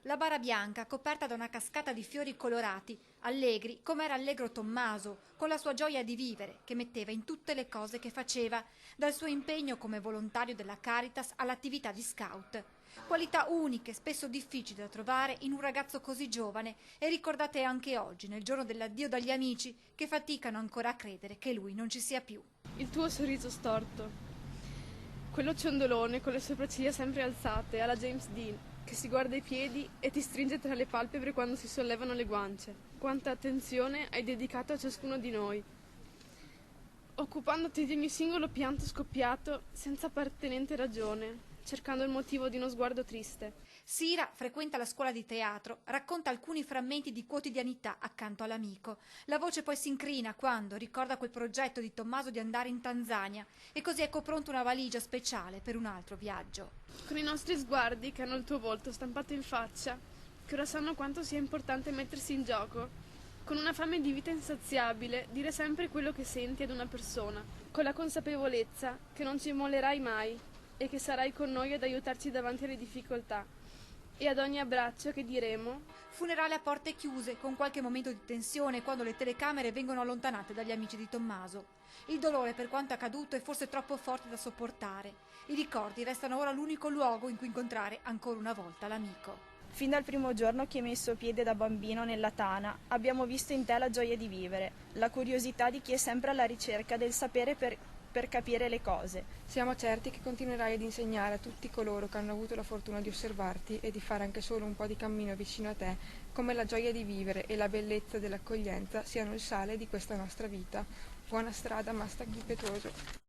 La bara bianca, coperta da una cascata di fiori colorati, allegri come era allegro Tommaso, con la sua gioia di vivere, che metteva in tutte le cose che faceva, dal suo impegno come volontario della Caritas all'attività di scout. Qualità uniche, spesso difficili da trovare in un ragazzo così giovane e ricordate anche oggi, nel giorno dell'addio dagli amici, che faticano ancora a credere che lui non ci sia più. Il tuo sorriso storto, quello ciondolone con le sopracciglia sempre alzate, alla James Dean, che si guarda i piedi e ti stringe tra le palpebre quando si sollevano le guance. Quanta attenzione hai dedicato a ciascuno di noi, occupandoti di ogni singolo pianto scoppiato senza appartenente ragione, cercando il motivo di uno sguardo triste. Sira frequenta la scuola di teatro, racconta alcuni frammenti di quotidianità accanto all'amico. La voce poi si incrina quando ricorda quel progetto di Tommaso di andare in Tanzania e così ecco pronta una valigia speciale per un altro viaggio. Con i nostri sguardi che hanno il tuo volto stampato in faccia, che ora sanno quanto sia importante mettersi in gioco, con una fame di vita insaziabile, dire sempre quello che senti ad una persona, con la consapevolezza che non ci mollerai mai e che sarai con noi ad aiutarci davanti alle difficoltà. E ad ogni abbraccio che diremo: Funerale a porte chiuse, con qualche momento di tensione quando le telecamere vengono allontanate dagli amici di Tommaso. Il dolore per quanto accaduto è forse troppo forte da sopportare. I ricordi restano ora l'unico luogo in cui incontrare ancora una volta l'amico. Fin dal primo giorno che hai messo piede da bambino nella tana, abbiamo visto in te la gioia di vivere, la curiosità di chi è sempre alla ricerca del sapere per capire le cose. Siamo certi che continuerai ad insegnare a tutti coloro che hanno avuto la fortuna di osservarti e di fare anche solo un po' di cammino vicino a te, come la gioia di vivere e la bellezza dell'accoglienza siano il sale di questa nostra vita. Buona strada, Mastaghi Petroso.